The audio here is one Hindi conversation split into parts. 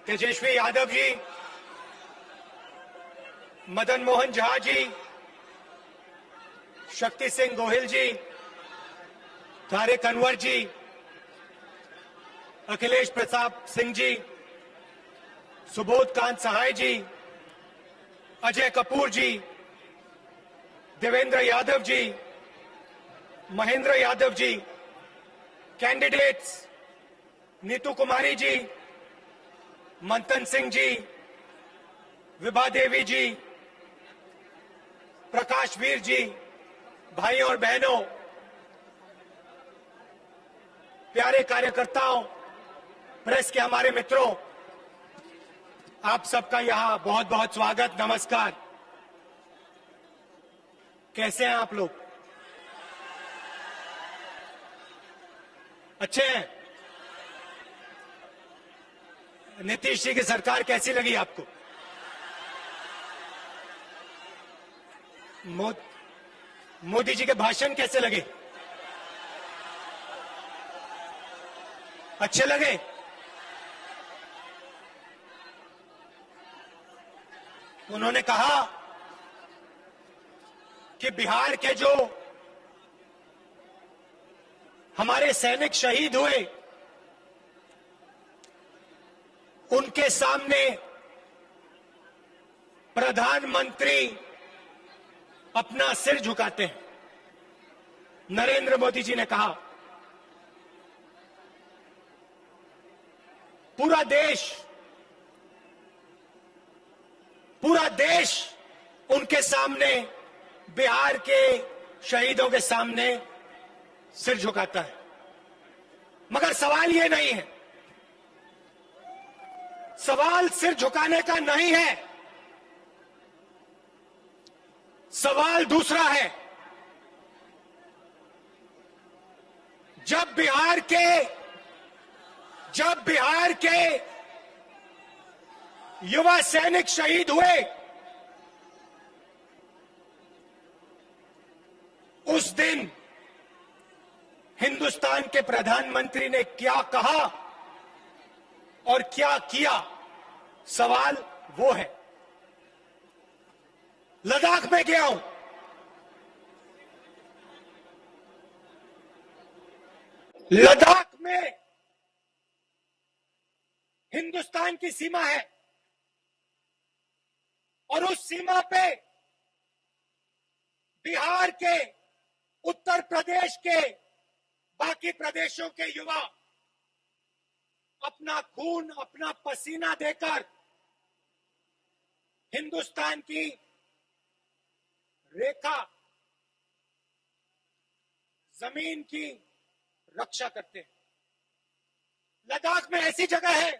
तेजस्वी यादव जी, मदन मोहन झा जी, शक्ति सिंह गोहिल जी, तारिक अनवर जी, अखिलेश प्रताप सिंह जी, सुबोध कांत सहाय जी, अजय कपूर जी, देवेंद्र यादव जी, महेंद्र यादव जी, कैंडिडेट्स नीतू कुमारी जी, मंथन सिंह जी, विभा देवी जी, प्रकाश वीर जी, भाई और बहनों, प्यारे कार्यकर्ताओं, प्रेस के हमारे मित्रों, आप सबका यहां बहुत बहुत स्वागत, नमस्कार। कैसे हैं आप लोग? अच्छे हैं? नीतीश जी की सरकार कैसी लगी आपको? मोदी जी के भाषण कैसे लगे? अच्छे लगे? उन्होंने कहा कि बिहार के जो हमारे सैनिक शहीद हुए, उनके सामने प्रधानमंत्री अपना सिर झुकाते हैं। नरेंद्र मोदी जी ने कहा पूरा देश उनके सामने, बिहार के शहीदों के सामने सिर झुकाता है। मगर सवाल ये नहीं है, सवाल सिर झुकाने का नहीं है, सवाल दूसरा है। जब बिहार के युवा सैनिक शहीद हुए, उस दिन हिंदुस्तान के प्रधानमंत्री ने क्या कहा और क्या किया, सवाल वो है। लद्दाख में गया हूं, लद्दाख में हिंदुस्तान की सीमा है और उस सीमा पे बिहार के, उत्तर प्रदेश के, बाकी प्रदेशों के युवा अपना खून, अपना पसीना देकर हिंदुस्तान की रेखा, जमीन की रक्षा करते हैं। लद्दाख में ऐसी जगह है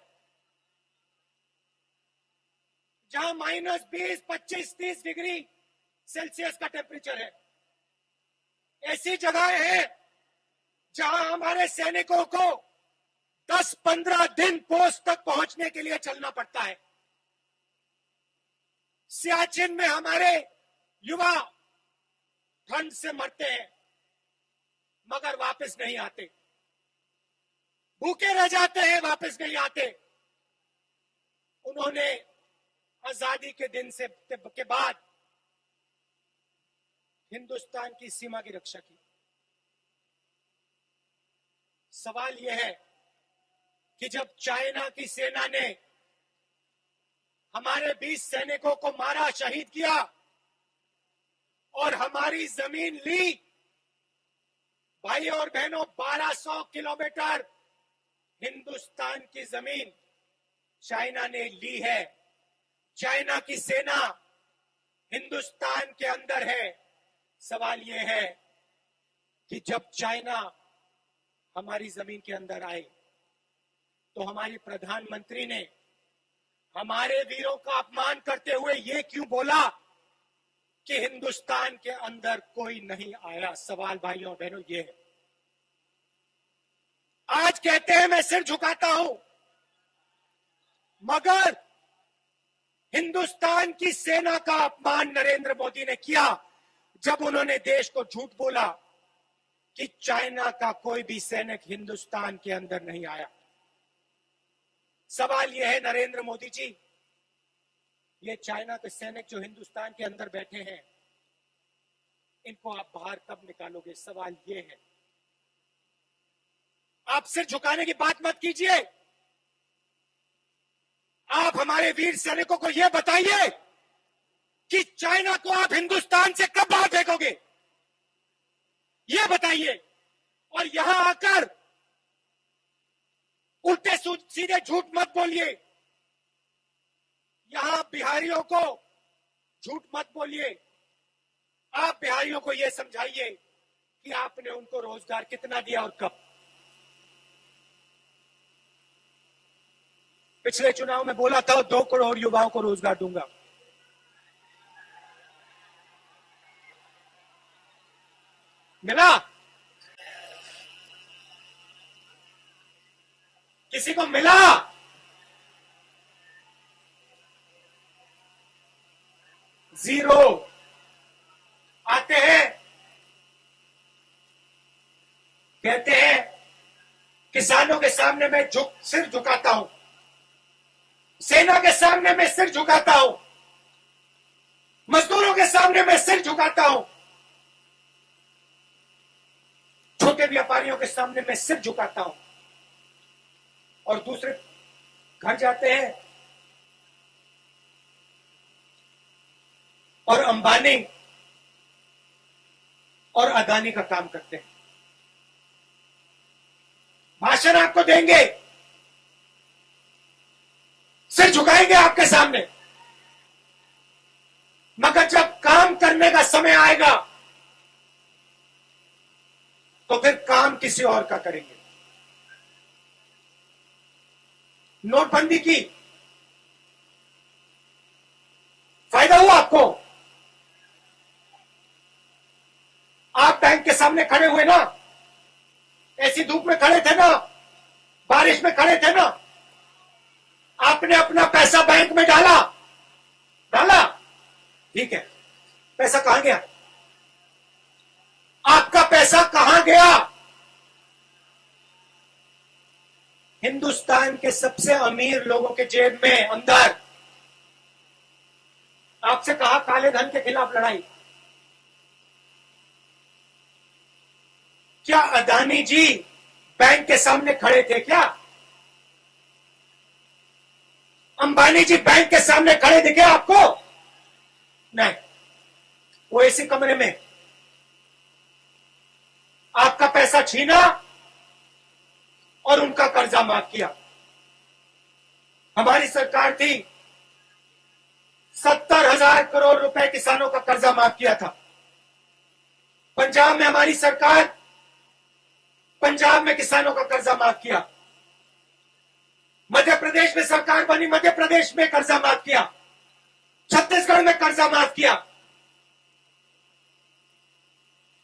जहां -20, 25, 30 डिग्री सेल्सियस का टेम्परेचर है। ऐसी जगह है जहां हमारे सैनिकों को 10-15 दिन पोस्ट तक पहुंचने के लिए चलना पड़ता है। सियाचिन में हमारे युवा ठंड से मरते हैं मगर वापस नहीं आते, भूखे रह जाते हैं, वापस नहीं आते। उन्होंने आजादी के दिन के बाद हिंदुस्तान की सीमा की रक्षा की। सवाल यह है कि जब चाइना की सेना ने हमारे 20 सैनिकों को मारा, शहीद किया और हमारी जमीन ली, भाई और बहनों, 1200 किलोमीटर हिंदुस्तान की जमीन चाइना ने ली है। चाइना की सेना हिंदुस्तान के अंदर है। सवाल यह है कि जब चाइना हमारी जमीन के अंदर आए तो हमारी प्रधानमंत्री ने हमारे वीरों का अपमान करते हुए ये क्यों बोला कि हिंदुस्तान के अंदर कोई नहीं आया? सवाल भाइयों और बहनों ये है। आज कहते हैं मैं सिर झुकाता हूं, मगर हिंदुस्तान की सेना का अपमान नरेंद्र मोदी ने किया जब उन्होंने देश को झूठ बोला कि चाइना का कोई भी सैनिक हिंदुस्तान के अंदर नहीं आया। सवाल यह है नरेंद्र मोदी जी, ये चाइना के सैनिक जो हिंदुस्तान के अंदर बैठे हैं, इनको आप बाहर कब निकालोगे? सवाल ये है। आप सिर झुकाने की बात मत कीजिए। आप हमारे वीर सैनिकों को यह बताइए कि चाइना को आप हिंदुस्तान से कब बाहर फेंकोगे, यह बताइए। और यहां आकर उल्टे सीधे झूठ मत बोलिए। यहां बिहारियों को झूठ मत बोलिए। आप बिहारियों को यह समझाइए कि आपने उनको रोजगार कितना दिया और कब। पिछले चुनाव में बोला था 2 करोड़ युवाओं को रोजगार दूंगा। मिला? किसी को मिला? जीरो। आते हैं, कहते हैं किसानों के सामने मैं सिर झुकाता हूं, सेना के सामने मैं सिर झुकाता हूं, मजदूरों के सामने मैं सिर झुकाता हूं, छोटे व्यापारियों के सामने मैं सिर झुकाता हूं। और दूसरे घर जाते हैं और अंबानी और अदानी का काम करते हैं। भाषण आपको देंगे, सिर झुकाएंगे आपके सामने, मगर जब काम करने का समय आएगा तो फिर काम किसी और का करेंगे। नोटबंदी की फायदा हुआ आपको? आप बैंक के सामने खड़े हुए ना, ऐसी धूप में खड़े थे ना, बारिश में खड़े थे ना, आपने अपना पैसा बैंक में डाला, ठीक है, पैसा कहां गया? आपका पैसा कहां गया? हिंदुस्तान के सबसे अमीर लोगों के जेब में अंदर। आपसे कहा काले धन के खिलाफ लड़ाई। क्या अदानी जी बैंक के सामने खड़े थे क्या? अंबानी जी बैंक के सामने खड़े दिखे आपको? नहीं, वो इसी कमरे में आपका पैसा छीना और उनका कर्जा माफ किया। हमारी सरकार थी, 70,000 करोड़ रुपए किसानों का कर्जा माफ किया था। पंजाब में हमारी सरकार, पंजाब में किसानों का कर्जा माफ किया। मध्य प्रदेश में सरकार बनी, मध्य प्रदेश में कर्जा माफ किया। छत्तीसगढ़ में कर्जा माफ किया।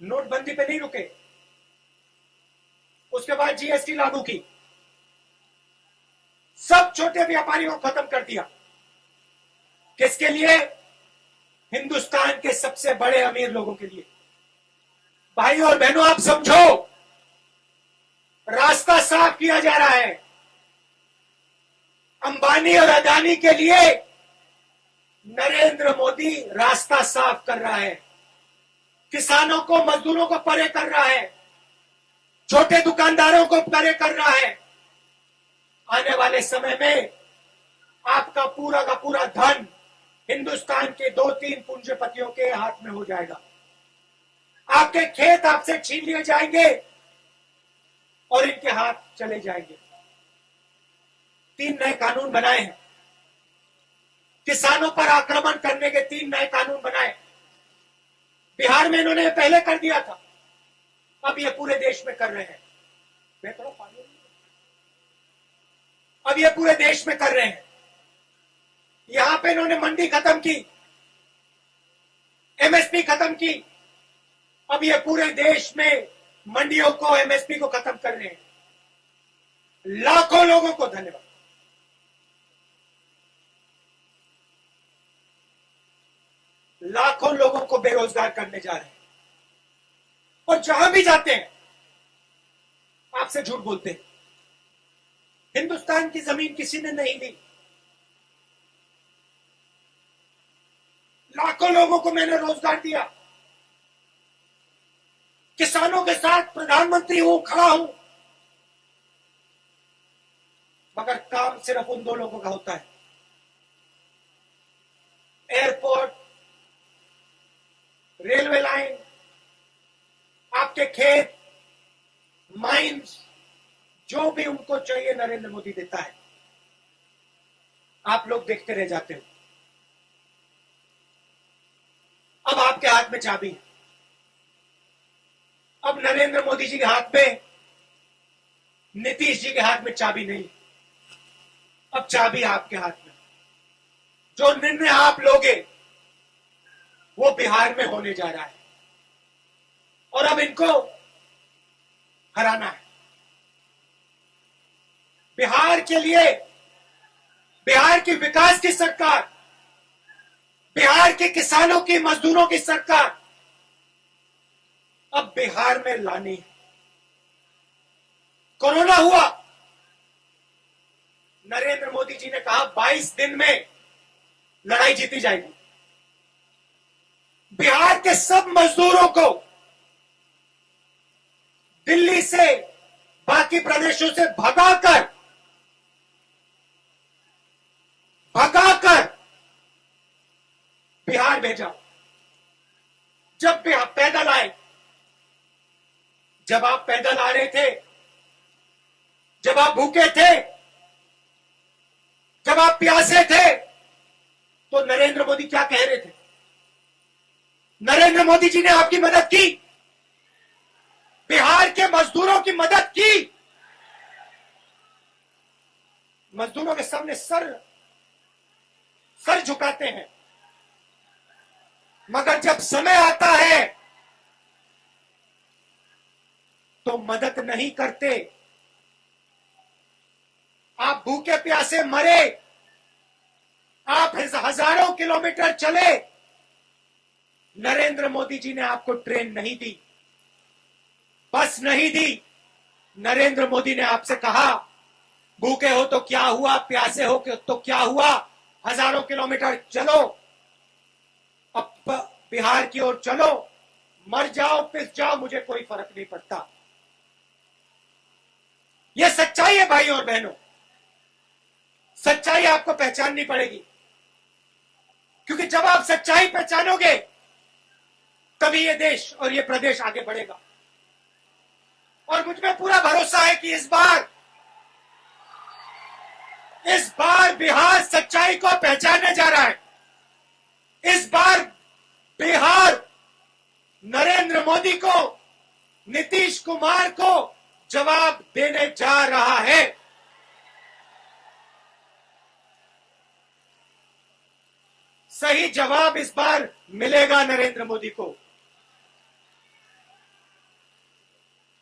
नोटबंदी पे नहीं रुके, उसके बाद जीएसटी लागू की, सब छोटे व्यापारियों को खत्म कर दिया। किसके लिए? हिंदुस्तान के सबसे बड़े अमीर लोगों के लिए। भाई और बहनों, आप समझो, रास्ता साफ किया जा रहा है। अंबानी और अदानी के लिए नरेंद्र मोदी रास्ता साफ कर रहा है। किसानों को, मजदूरों को परे कर रहा है, छोटे दुकानदारों को परे कर रहा है। आने वाले समय में आपका पूरा का पूरा धन हिंदुस्तान के 2-3 पूंजीपतियों के हाथ में हो जाएगा। आपके खेत आपसे छीन लिए जाएंगे और इनके हाथ चले जाएंगे। 3 नए कानून बनाए हैं, किसानों पर आक्रमण करने के 3 नए कानून बनाए। बिहार में इन्होंने पहले कर दिया था, अब ये पूरे देश में कर रहे हैं। अब ये पूरे देश में कर रहे हैं। यहां पे इन्होंने मंडी खत्म की, एमएसपी खत्म की, अब ये पूरे देश में मंडियों को, एमएसपी को खत्म कर रहे हैं। लाखों लोगों को धन्यवाद। लाखों लोगों को बेरोजगार करने जा रहे हैं और जहां भी जाते हैं आपसे झूठ बोलते हैं। हिंदुस्तान की जमीन किसी ने नहीं ली। लाखों लोगों को मैंने रोजगार दिया। किसानों के साथ प्रधानमंत्री हूं, खड़ा हूं। मगर काम सिर्फ उन दो लोगों का होता है, एयरपोर्ट, रेलवे लाइन, आपके खेत, माइंस, जो भी उनको चाहिए नरेंद्र मोदी देता है। आप लोग देखते रह जाते हो। अब आपके हाथ में चाबी है। अब नरेंद्र मोदी जी के हाथ में, नीतीश जी के हाथ में चाबी नहीं। अब चाबी आपके हाथ में। जो निर्णय आप लोगे वो बिहार में होने जा रहा है और अब इनको हराना है। बिहार के लिए, बिहार की विकास की सरकार, बिहार के किसानों की, मजदूरों की सरकार अब बिहार में लानी है। कोरोना हुआ, नरेंद्र मोदी जी ने कहा 22 दिन में लड़ाई जीती जाएगी। बिहार के सब मजदूरों को दिल्ली से, बाकी प्रदेशों से भगाकर बिहार भेजा। जब बिहार पैदल आए, जब आप पैदल आ रहे थे, जब आप भूखे थे, जब आप प्यासे थे, तो नरेंद्र मोदी क्या कह रहे थे? नरेंद्र मोदी जी ने आपकी मदद की, बिहार के मजदूरों की मदद की। मजदूरों के सामने सर झुकाते हैं, मगर जब समय आता है तो मदद नहीं करते। आप भूखे प्यासे मरे, आप हजारों किलोमीटर चले, नरेंद्र मोदी जी ने आपको ट्रेन नहीं दी, बस नहीं दी। नरेंद्र मोदी ने आपसे कहा भूखे हो तो क्या हुआ, प्यासे हो तो क्या हुआ, हजारों किलोमीटर चलो, अब बिहार की ओर चलो, मर जाओ, पिस जाओ, मुझे कोई फर्क नहीं पड़ता। यह सच्चाई है भाई और बहनों। सच्चाई आपको पहचाननी पड़ेगी, क्योंकि जब आप सच्चाई पहचानोगे तभी ये देश और ये प्रदेश आगे बढ़ेगा। और मुझ में पूरा भरोसा है कि इस बार बिहार सच्चाई को पहचानने जा रहा है। इस बार बिहार नरेंद्र मोदी को, नीतीश कुमार को जवाब देने जा रहा है। सही जवाब इस बार मिलेगा नरेंद्र मोदी को।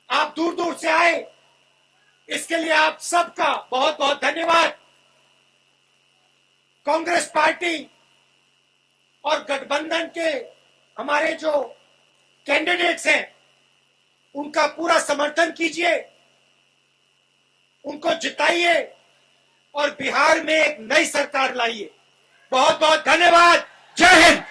आप दूर दूर से आए, इसके लिए आप सबका बहुत बहुत धन्यवाद। कांग्रेस पार्टी और गठबंधन के हमारे जो कैंडिडेट्स हैं, उनका पूरा समर्थन कीजिए, उनको जिताइए और बिहार में एक नई सरकार लाइए। बहुत बहुत धन्यवाद। जय हिंद।